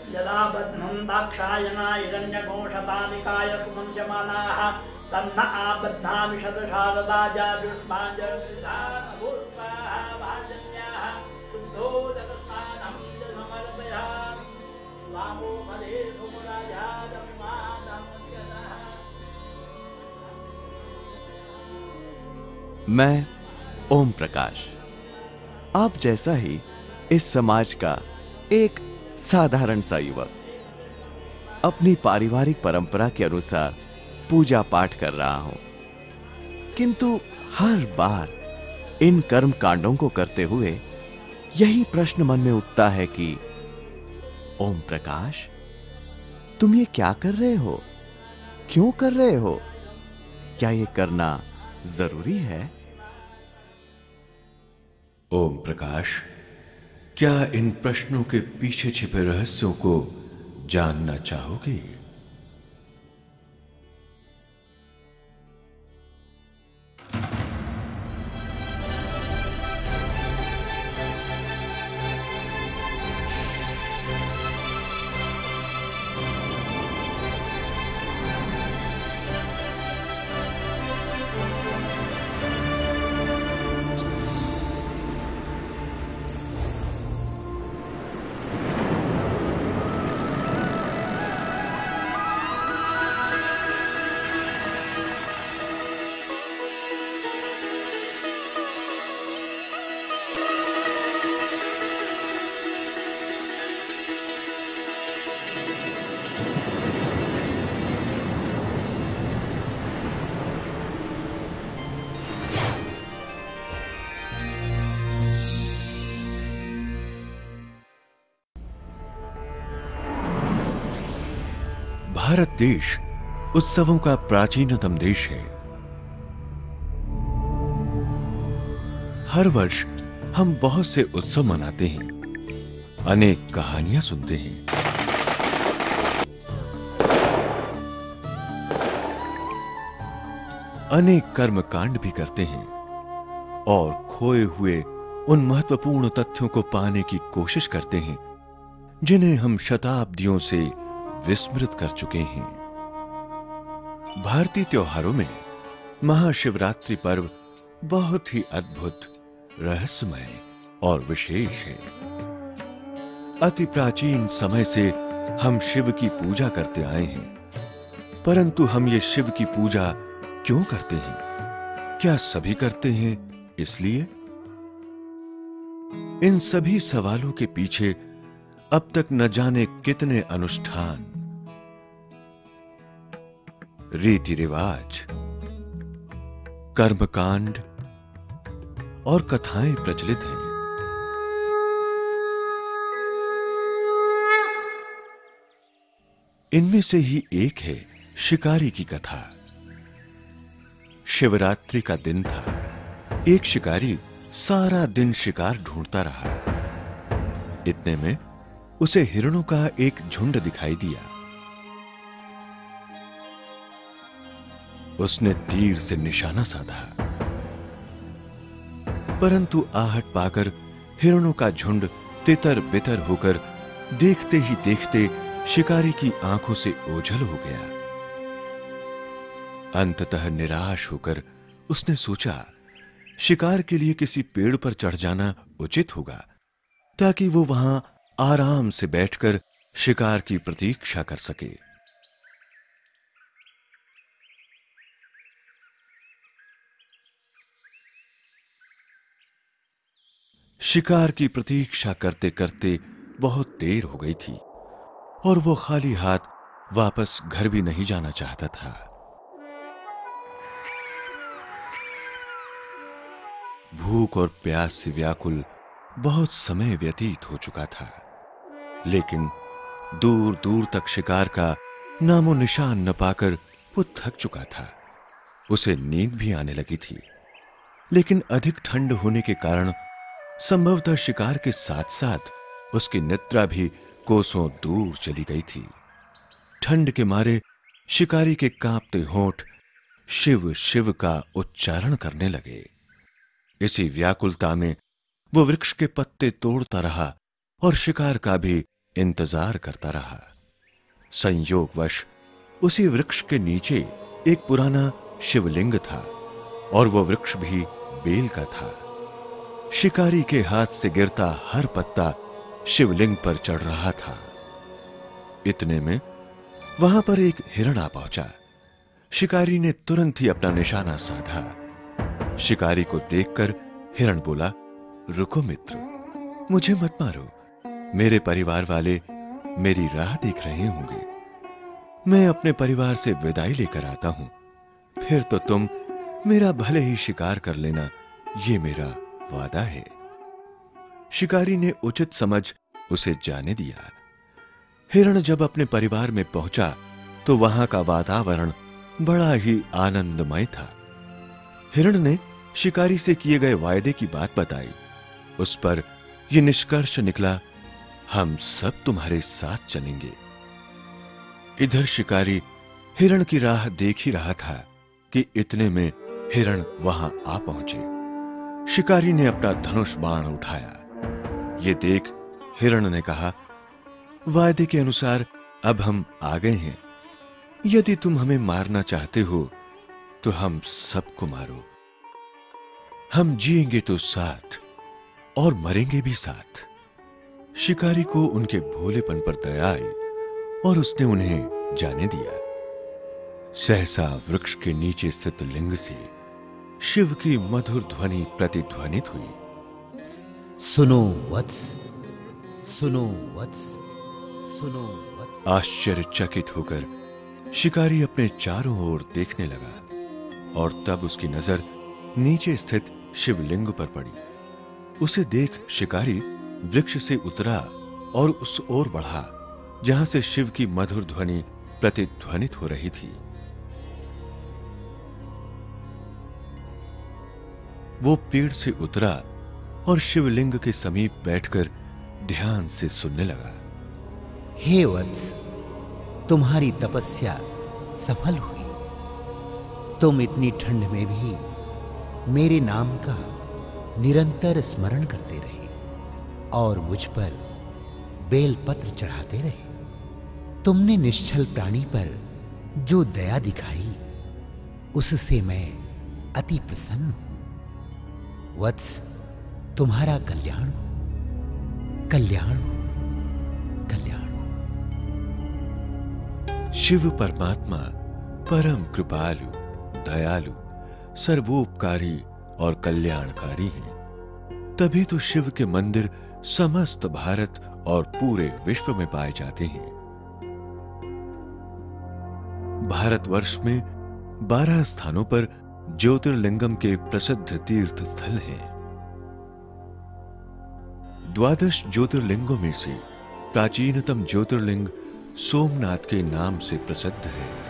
यदा बध्नं दाक्षायणा हिरण्यघोषतानिकाय सुमन्यमानाः तन्न आबध्नामि शतशारदा जाजुष्माञ्जलिधानभूष्पाः भाजन्याः शुद्धोदकस्नानं च समर्पयामि वामो फले सुमुराजादमिमादमुद्यतः। मैं ओम प्रकाश, आप जैसा ही इस समाज का एक साधारण सा युवक अपनी पारिवारिक परंपरा के अनुसार पूजा पाठ कर रहा हूं, किंतु हर बार इन कर्म कांडों को करते हुए यही प्रश्न मन में उठता है कि ओम प्रकाश, तुम ये क्या कर रहे हो? क्यों कर रहे हो? क्या ये करना जरूरी है? ओम प्रकाश, क्या इन प्रश्नों के पीछे छिपे रहस्यों को जानना चाहोगे? भारत देश उत्सवों का प्राचीनतम देश है। हर वर्ष हम बहुत से उत्सव मनाते हैं, अनेक कहानियां सुनते हैं। अनेक कर्म कांड भी करते हैं और खोए हुए उन महत्वपूर्ण तथ्यों को पाने की कोशिश करते हैं जिन्हें हम शताब्दियों से विस्मृत कर चुके हैं। भारतीय त्योहारों में महाशिवरात्रि पर्व बहुत ही अद्भुत, रहस्यमय और विशेष है। अति प्राचीन समय से हम शिव की पूजा करते आए हैं, परंतु हम ये शिव की पूजा क्यों करते हैं? क्या सभी करते हैं इसलिए? इन सभी सवालों के पीछे अब तक न जाने कितने अनुष्ठान, रीति रिवाज, कर्मकांड और कथाएं प्रचलित हैं। इनमें से ही एक है शिकारी की कथा। शिवरात्रि का दिन था। एक शिकारी सारा दिन शिकार ढूंढता रहा। इतने में उसे हिरणों का एक झुंड दिखाई दिया। उसने तीर से निशाना साधा, परंतु आहट पाकर हिरणों का झुंड तितर बितर होकर देखते ही देखते शिकारी की आंखों से ओझल हो गया। अंततः निराश होकर उसने सोचा, शिकार के लिए किसी पेड़ पर चढ़ जाना उचित होगा ताकि वो वहां आराम से बैठकर शिकार की प्रतीक्षा कर सके। शिकार की प्रतीक्षा करते करते बहुत देर हो गई थी और वो खाली हाथ वापस घर भी नहीं जाना चाहता था। भूख और प्यास से व्याकुल बहुत समय व्यतीत हो चुका था, लेकिन दूर दूर तक शिकार का नामो निशान न पाकर वो थक चुका था। उसे नींद भी आने लगी थी, लेकिन अधिक ठंड होने के कारण संभवतः शिकार के साथ साथ उसकी निद्रा भी कोसों दूर चली गई थी। ठंड के मारे शिकारी के कांपते होंठ शिव शिव का उच्चारण करने लगे। इसी व्याकुलता में वो वृक्ष के पत्ते तोड़ता रहा और शिकार का भी इंतजार करता रहा। संयोगवश उसी वृक्ष के नीचे एक पुराना शिवलिंग था और वो वृक्ष भी बेल का था। शिकारी के हाथ से गिरता हर पत्ता शिवलिंग पर चढ़ रहा था। इतने में वहां पर एक हिरण आ पहुंचा। शिकारी ने तुरंत ही अपना निशाना साधा। शिकारी को देखकर हिरण बोला, रुको मित्र, मुझे मत मारो। मेरे परिवार वाले मेरी राह देख रहे होंगे। मैं अपने परिवार से विदाई लेकर आता हूं, फिर तो तुम मेरा भले ही शिकार कर लेना, ये मेरा वादा है। शिकारी ने उचित समझ उसे जाने दिया। हिरण जब अपने परिवार में पहुंचा तो वहां का वातावरण बड़ा ही आनंदमय था। हिरण ने शिकारी से किए गए वायदे की बात बताई। उस पर यह निष्कर्ष निकला, हम सब तुम्हारे साथ चलेंगे। इधर शिकारी हिरण की राह देख ही रहा था कि इतने में हिरण वहां आ पहुंचे। शिकारी ने अपना धनुष बाण उठाया। ये देख हिरण ने कहा, वायदे के अनुसार अब हम आ गए हैं। यदि तुम हमें मारना चाहते हो तो हम सबको मारो। हम जिएंगे तो साथ और मरेंगे भी साथ। शिकारी को उनके भोलेपन पर दया आई और उसने उन्हें जाने दिया। सहसा वृक्ष के नीचे स्थित लिंग से शिव की मधुर ध्वनि प्रतिध्वनित हुई। सुनो वत्स, सुनो वत्स, सुनो वत्स। आश्चर्यचकित होकर शिकारी अपने चारों ओर देखने लगा और तब उसकी नजर नीचे स्थित शिवलिंग पर पड़ी। उसे देख शिकारी वृक्ष से उतरा और उस ओर बढ़ा जहां से शिव की मधुर ध्वनि प्रतिध्वनित हो रही थी। वो पेड़ से उतरा और शिवलिंग के समीप बैठकर ध्यान से सुनने लगा। हे वत्स, तुम्हारी तपस्या सफल हुई। तुम इतनी ठंड में भी मेरे नाम का निरंतर स्मरण करते रहे और मुझ पर बेलपत्र चढ़ाते रहे। तुमने निश्चल प्राणी पर जो दया दिखाई उससे मैं अति प्रसन्न हूं। वत्स, तुम्हारा कल्याण कल्याण कल्याण। शिव परमात्मा परम कृपालु, दयालु, सर्वोपकारी और कल्याणकारी हैं। तभी तो शिव के मंदिर समस्त भारत और पूरे विश्व में पाए जाते हैं। भारतवर्ष में 12 स्थानों पर ज्योतिर्लिंगम के प्रसिद्ध तीर्थ स्थल हैं। 12 ज्योतिर्लिंगों में से प्राचीनतम ज्योतिर्लिंग सोमनाथ के नाम से प्रसिद्ध है।